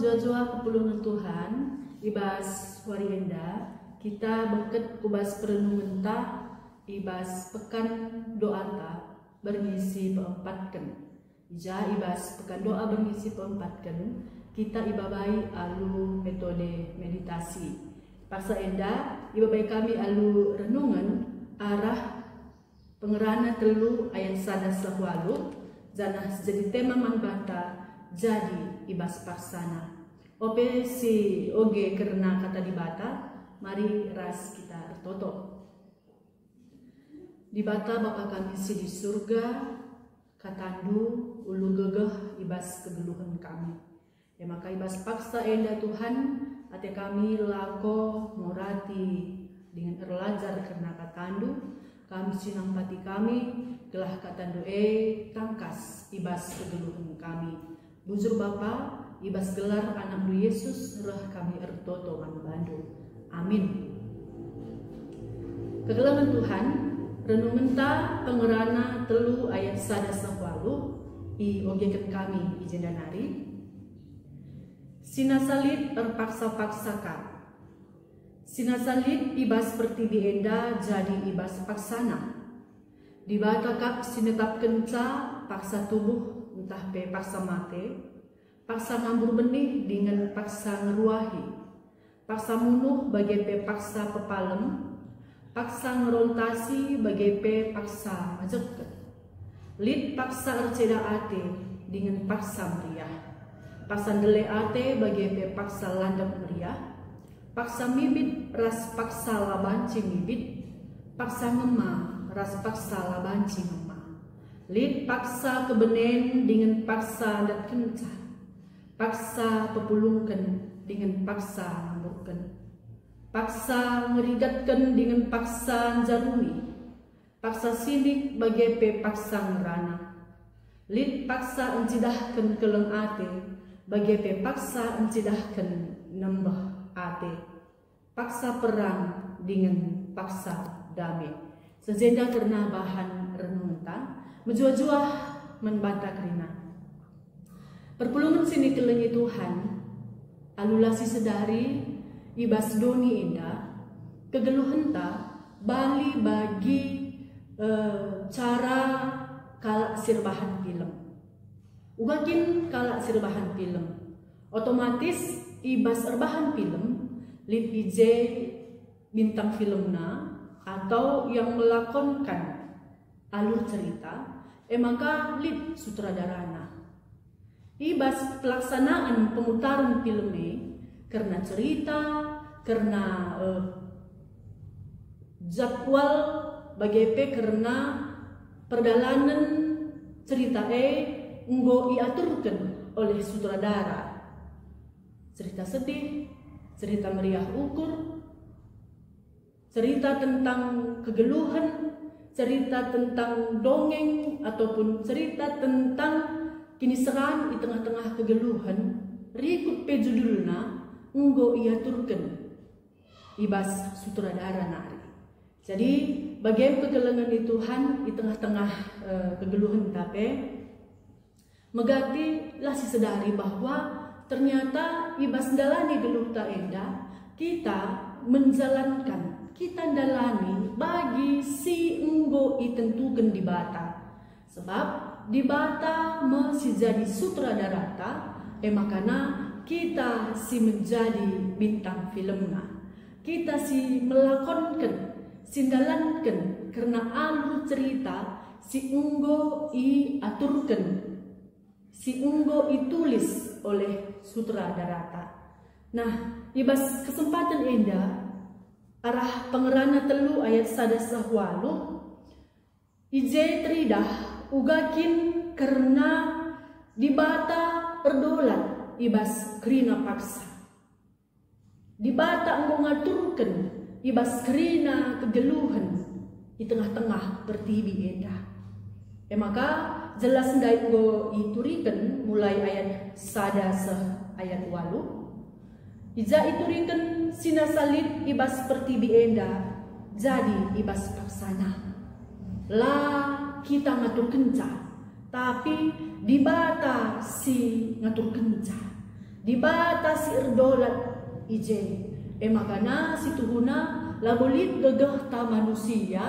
jua-jua kepulungan Tuhan, ibas warienda, kita bangket kubas perenungan ta, ibas pekan doa ta, berngisi peempatkan. Ija ibas pekan doa berngisi peempatkan, kita ibabai alu metode meditasi. Paksa enda, ibabai kami alu renungan arah pengerana telu ayat sada sahwalu, janah jadi tema manbata jadi ibas paksana. Ope si oge karena kata dibata, mari ras kita toto. Dibata Bapa kami si di surga, katandu ulu gegeh ibas kegeluhan kami. Ya maka ibas paksa enda Tuhan, ate kami lako morati dengan erlajar karena katandu, kami sinang pati kami, gelah katandu tangkas ibas kegeluhan kami. Bujur Bapa, ibas gelar anak Yesus, roh kami ertoto manu bandu. Amin. Kegelangan Tuhan, renungan ta pengerana telu ayat sada sahwalu, i ogekan kami ijenda nari. Sinasalib terpaksa-paksakan. Sinasalib ibas seperti dienda jadi ibas paksana. Dibata kak sinetapkan ca paksa tubuh entah pe paksa mate, paksa ngambur benih dengan paksa ngeruahi, paksa munuh bagai pe paksa pepalem, paksa ngerontasi bagai pe paksa majeket, lid paksa erceda ate dengan paksa meriah, paksa ndele ate bagai pe paksa landap meriah, paksa mibit ras paksa labanci mibit, paksa ngema ras paksa labanci ngema. Lid paksa kebenen dengan paksa dat kencah, paksa pepulungkan dengan paksa ngamburkan, paksa ngerigatkan dengan paksa jaruni, paksa sidik bagai pe paksa ngerana. Lid paksa encidahkan keleng ate bagai pe paksa encidahkan nembah ate, paksa perang dengan paksa damai. Sejeda karena bahan renungan menjua-jua membantah kerina. Perpulungan sini kelengi Tuhan, alulasi sedari ibas doni indah, kegeluhan ta bali bagi cara kalak sirbahan film. Ugakin kalak sirbahan film, otomatis ibas erbahan film, lid PJ bintang filmna atau yang melakonkan alur cerita, maka lid sutradarana. Ibas pelaksanaan pemutaran film ini karena cerita, karena jadwal bagai karena perjalanan cerita nggo diaturkan oleh sutradara. Cerita sedih, cerita meriah ukur, cerita tentang kegeluhan, cerita tentang dongeng ataupun cerita tentang kiniseran di tengah-tengah kegeluhan, rikut pe judulna nggo iaturkan ibas sutradara nari. Jadi bagian kegelengan di Tuhan di tengah-tengah kegeluhan tapi megati lah si sedari bahwa ternyata ibas dalani geluh ta enda kita menjalankan, kita dalani bagi si enggo itentukan di bata. Sebab di bata masih jadi sutradara ta, makana kita si menjadi bintang filmnya. Kita si melakonkan, sindalankan karena alur cerita si enggo i aturkan, si enggo itulis oleh sutradara ta. Nah, ibas kesempatan enda arah pengerana telu ayat sada sahwalu ije tridah ugakin karena dibata perdolan ibas kerina paksa, dibata enggo ngaturkan ibas kerina kegeluhan di tengah-tengah pertibi enda. Maka jelas ndai enggo iturikan mulai ayat sada ayat walu ija iturikan sinasalib ibas pertibi enda jadi ibas paksana. Lah kita ngatur kenca, tapi dibata si ngatur kenca. dibatasi erdolat ije. Makana situhuna labolit gagah ta manusia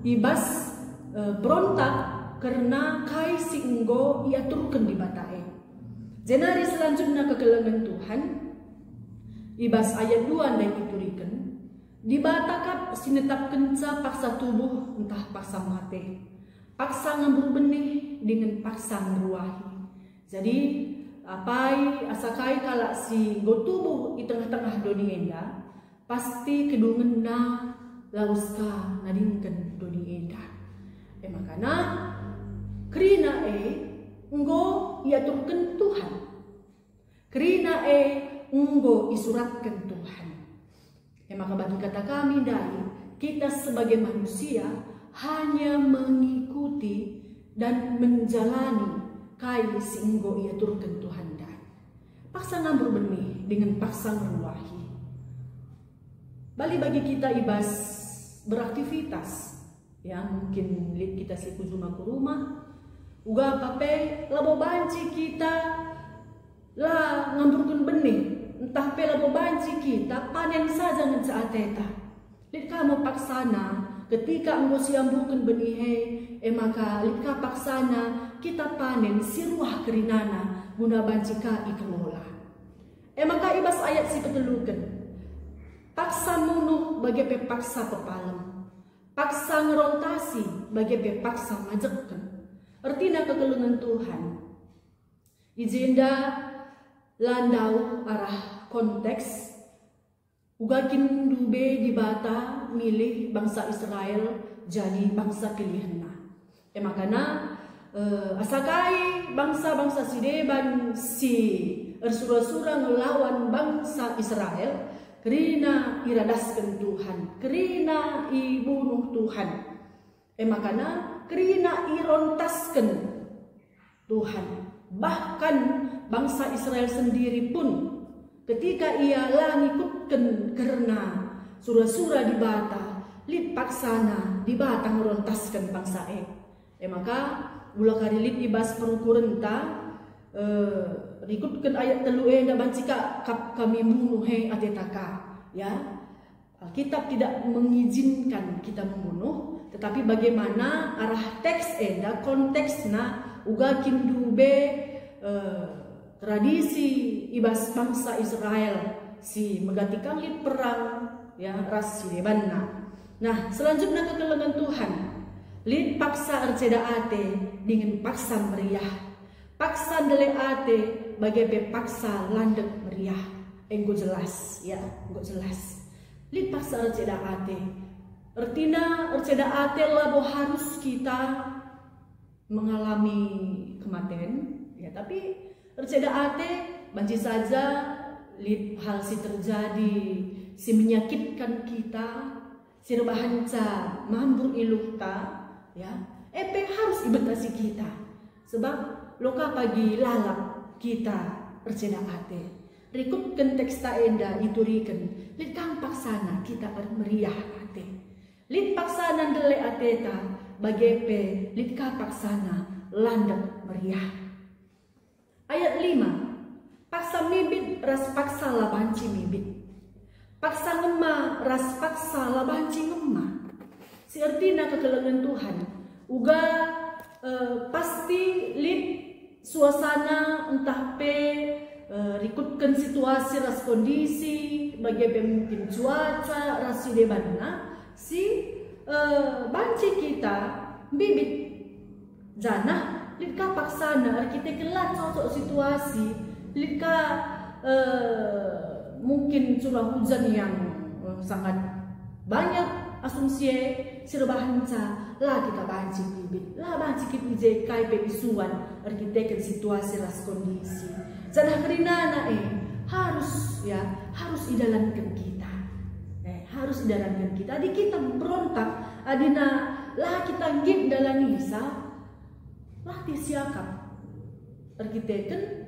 ibas berontak karena kai singgo ia turkan di batae. Jenari selanjutnya kegelangan Tuhan ibas ayat 2 dan diturikan dibatakap sinetap kenca paksa tubuh entah paksa mate, paksa ngambur benih dengan paksa ngeruahi. Jadi apai asakai kalak si go tubuh di tengah-tengah doni enda pasti kedungen na lauska nadingken doni enda. Makana krina enggo iaturkan Tuhan, krina enggo isuratkan Tuhan. Maka bagi kata kami dari kita sebagai manusia hanya mengikuti dan menjalani kai singgo ia turkan Tuhan dan paksa ngambur benih dengan paksa ngeruahi. Bagi kita ibas beraktivitas, ya mungkin kita siku cuma ke rumah, uga pape labo banci kita lah ngamburkan benih, entah pe labo banci kita panen saja dengan saateta. Lid kamu paksana ketika engkau siamburkan benih maka lika paksana kita panen siruah kerinana guna bancika ikelola. Maka ibas ayat si petelukan paksa munuh bagi pepaksa pepalem, paksa ngerontasi bagi pepaksa majekkan. Artinya kekelungan Tuhan ijenda landau arah konteks ugakin dube di bata milih bangsa Israel jadi bangsa pilihanna. Makana asakai bangsa-bangsa si deban si ersura-sura ngelawan bangsa Israel kerina iradaskan Tuhan, kerina ibunuh Tuhan. Makana kerina irontaskan Tuhan. Bahkan bangsa Israel sendiri pun ketika ia lah ngikutkan karena surah-surah di bata lid paksana di bata ngerontaskan bangsa maka ulah karilit ibas perukuran ta ikutkan ayat telu na bancika kami membunuh atetaka, ya. Alkitab tidak mengizinkan kita membunuh, tetapi bagaimana arah teks enda konteksna ugakin dube tradisi ibas bangsa Israel si megatikan lid perang ya ras si debanna. Nah selanjutnya kekelengan Tuhan lid paksa arceda ate dengan paksa meriah, paksa dele ate bagai paksa landek meriah. Enggo jelas ya, enggo jelas lid paksa arceda ate artinya arceda ate labo harus kita mengalami kematian ya, tapi arceda ate banci saja lid hal si terjadi si menyakitkan kita si rebahanca mambur iluhta ya harus ibatasi kita sebab loka pagi lalap kita arceda ate rikutkan teksta enda iturikan lid kang paksana kita meriah ate lid paksana dele ateta bagepe lid ka paksana landek meriah. Ayat 5 paksa mibit ras paksa labanci mibit, paksa ngema ras paksa labanci ngema. Si artina kekelengan Tuhan uga pasti lid suasana entah pe rikutkan situasi ras kondisi bagepe mungkin cuaca ras si debanna si banci kita bibit jana lika paksana kita kelat cocok situasi lika mungkin curah hujan yang sangat banyak asumsi sirbahanca lah kita banci bibit lah banci kita ije kai pe isuan arkitek situasi ras kondisi jana kerinana harus ya harus idalankan kita harus idalankan kita adi kita berontak adina lah kita ngip dalam nisa lah disiakap arkitekten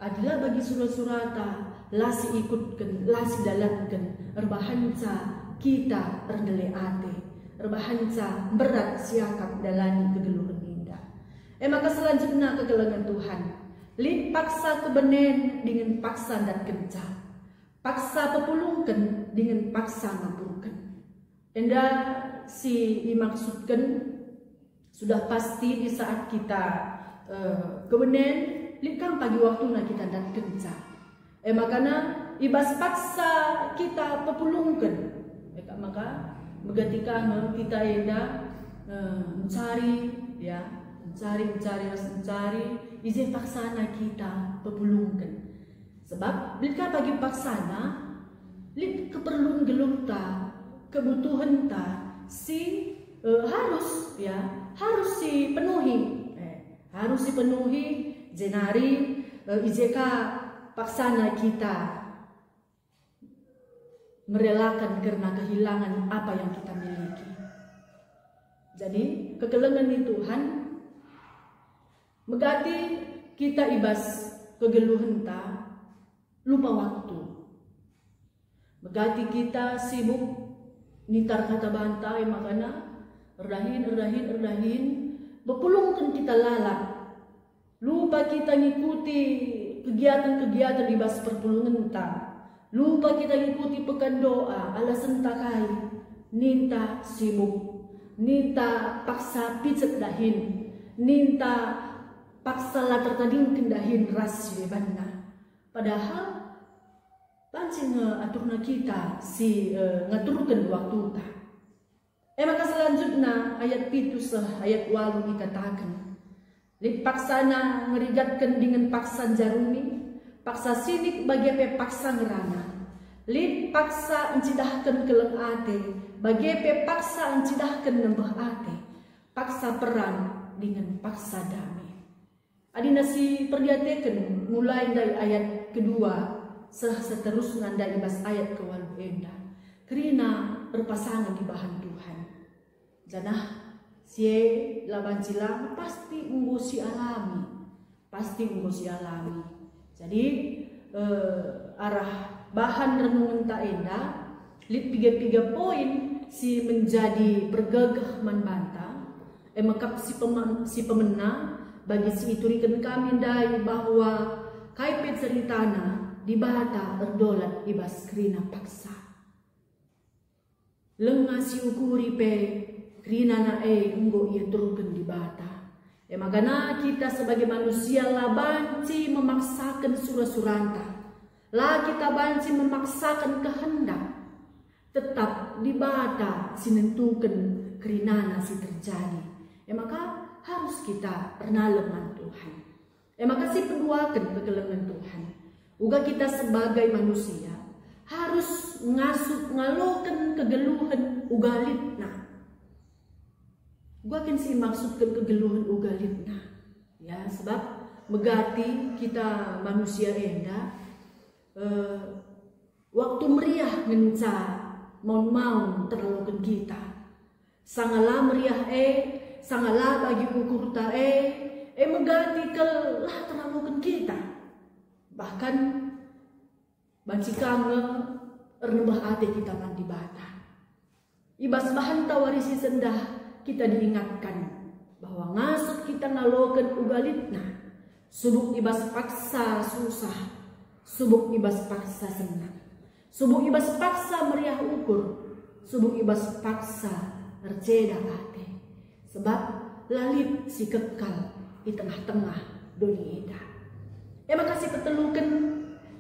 adalah bagi surat-surata lah si ikutkan lah si dalankan erbahanca kita erdele ate erbahanca berat siakap dalani kegeluhan indah maka selanjutnya kegelangan Tuhan Lin paksa kebenen dengan paksa dan kenca. Paksa pepulungkan dengan paksa ngapurkan. Enda si dimaksudkan sudah pasti di saat kita kebenen, likang pagi waktu na kita dan kenca. Makanya ibas paksa kita pepulungkan. Maka ketika kita enda mencari, ya, mencari, izin paksana kita pepulungkan. Sebab bila bagi paksana, lip keperluan gelumta, kebutuhan ta, si harus si penuhi, jenari izeka paksana kita merelakan karena kehilangan apa yang kita miliki. Jadi kekelengan di Tuhan megati kita ibas kegeluhan ta lupa waktu. Megati kita sibuk nitar kata bantai makana erdahin bepulungkan kita lalap. Lupa kita ngikuti kegiatan-kegiatan ibas perpulungan ta. Lupa kita ngikuti pekan doa, alasan takai, ninta sibuk, ninta paksa picet dahin, ninta paksa latar tading kendahin rasio banda. Padahal pancing aturna kita si ngaturkan waktu ta. Maka selanjutnya ayat 7 ayat 8 dikatakan, lip paksana ngerigatkan dengan paksa jarumi. Paksa sinik bagi pe paksa ngerana. Lip paksa encidahkan keleng ate. Bagi pe paksa encidahkan nembah ate. Paksa perang dengan paksa damai. Adina si perdiatekan mulai dari ayat kedua. Seterusnya dari bas ayat ke-8 enda. Kerina berpasangan di bahan Tuhan. Janah sie laban cilang pasti nggosi alami. Jadi arah bahan renungan ta enda lip 3 poin si menjadi bergegah membanta makap si pemena bagi si iturikan kami dai bahwa kaipet ceritana di bata erdolat ibas krina paksa lenga si ukuri pe krina na enggo ia turun di bata. Makanya kita sebagai manusia lah banci memaksakan surah-suranta. Lah kita banci memaksakan kehendak. Tetap di bata sinentukan kerinana si terjadi. Maka harus kita pernalengan Tuhan. Maka si peduakan kegelengan Tuhan. Uga kita sebagai manusia harus ngalokan kegeluhan ugalitna. Gua kan sih maksudkan kegeluhan ugalitna, ya sebab megati kita manusia enda waktu meriah ngenca mau terlalukan kita, sangalah meriah sangalah bagi ukur ta megati kelah terlalukan kita, bahkan banci kange ernebah ate kita mandi bata, ibas bahan tawarisi sendah. Kita diingatkan bahwa ngasut kita ngalokan ugalitna. Subuk ibas paksa susah, subuk ibas paksa senang, subuk ibas paksa meriah ukur, subuk ibas paksa erceda ate. Sebab lalit si kekal di tengah-tengah dunia. Makasih petelukan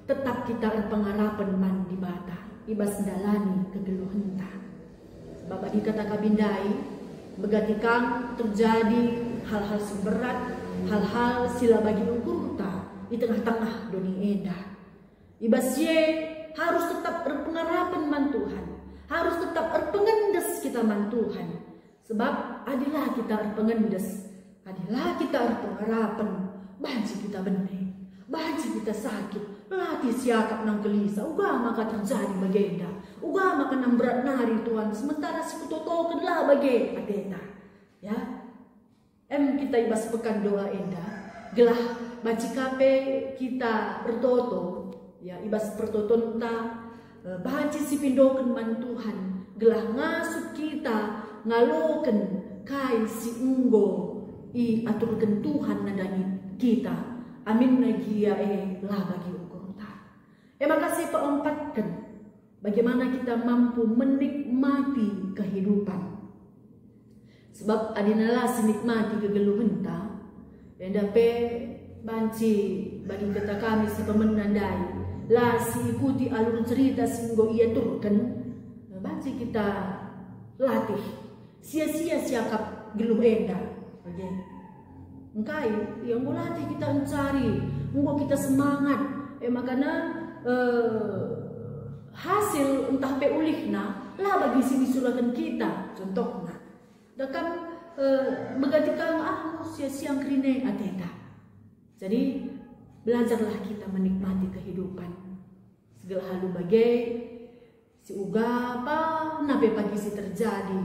tetap kita pengharapan man di bata ibas dalani kegeluhan ta. Sebab bagi kata kabindai begatikang terjadi hal-hal seberat, hal-hal sila bagi ukurta di tengah-tengah dunia eda. Ibasye harus tetap berpengharapan man Tuhan, harus tetap berpengendes kita man Tuhan. Sebab adilah kita berpengendes, adilah kita berpengharapan, banci kita benih, banci kita sakit, latih siakap nang gelisah, uga maka terjadi bagenda. Uga maka nang berat nari Tuhan, sementara si kutotokan lah bagi adeta. Ya, kita ibas pekan doa enda, gelah banci kape kita bertoto, ya ibas pertoton ta, banci si pindokan man Tuhan, gelah ngasut kita ngaloken kai si enggo i aturkan Tuhan nadani kita amin nagia lah bagi ukurta. Makasih peempatkan bagaimana kita mampu menikmati kehidupan. Sebab adinalah sinikmati kegeluhenta yang dapat banci bagi kata kami si pemenandai lah si ikuti alur cerita singgo ia turkan banci kita latih sia-sia siakap geluh enda engkai yang mau latih kita mencari mau kita semangat makanya hasil entah pe ulihna lah bagi si misulakan kita contohnya dakam begatikang sia-sia krine ateta. Jadi belajarlah kita menikmati kehidupan segala hal bagai si uga apa nape pagi si terjadi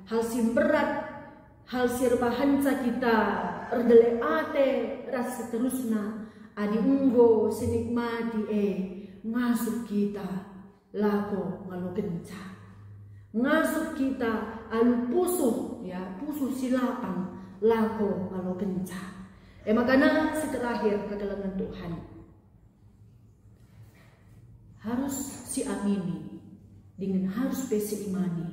hal si berat hal si rebahanca kita erdele ate rasa terusna adi unggo sinikmati ngasup kita lako ngalo genca ngasup kita alu pusuh ya pusuh silapang lako ngalo genca makanya si terakhir kedalangan Tuhan harus si amini dengan harus besi imani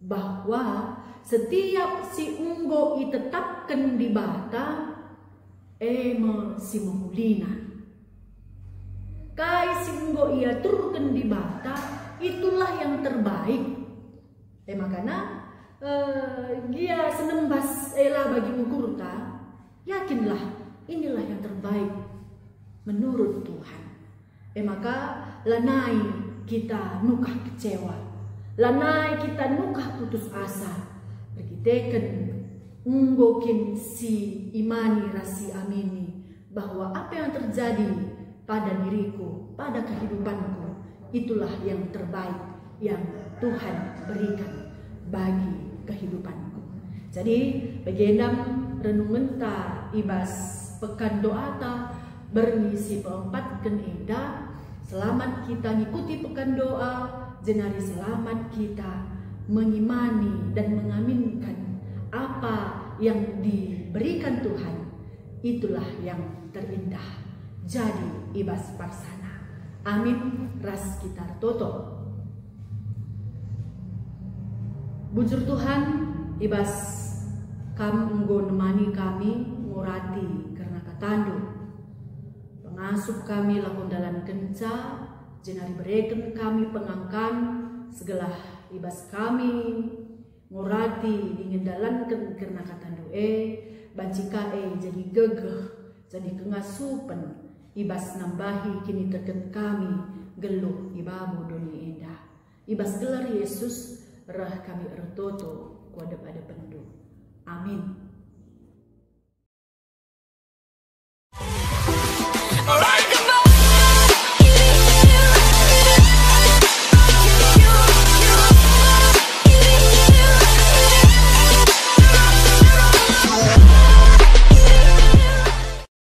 bahwa setiap si unggo itetapkan di bata si mahulina kai si unggo ia turkan di bata itulah yang terbaik makanya dia senembas elah bagi ukurta yakinlah inilah yang terbaik menurut Tuhan maka lanai kita nukah kecewa lanai kita nukah putus asa bergiteken unggokin si imani rasi amini bahwa apa yang terjadi pada diriku pada kehidupanku itulah yang terbaik yang Tuhan berikan bagi kehidupanku. Jadi bagendam renungan ta ibas pekan doa ta bermisi peempat eda selamat kita ngikuti pekan doa jenari selamat kita mengimani dan mengaminkan apa yang diberikan Tuhan itulah yang terindah jadi ibas parsana amin ras kita toto bujur Tuhan ibas kami unggo nemani kami ngurati karena katandu pengasup kami lakundalan kenca jenari bereken kami pengangkan segala ibas kami ngurati dingendalankan karena katandu bancika jadi gegeh jadi kengasupan ibas nambahi kini teken kami geluh ibabu doni endah ibas gelar Yesus rah kami ertoto kuada pada pendu amin.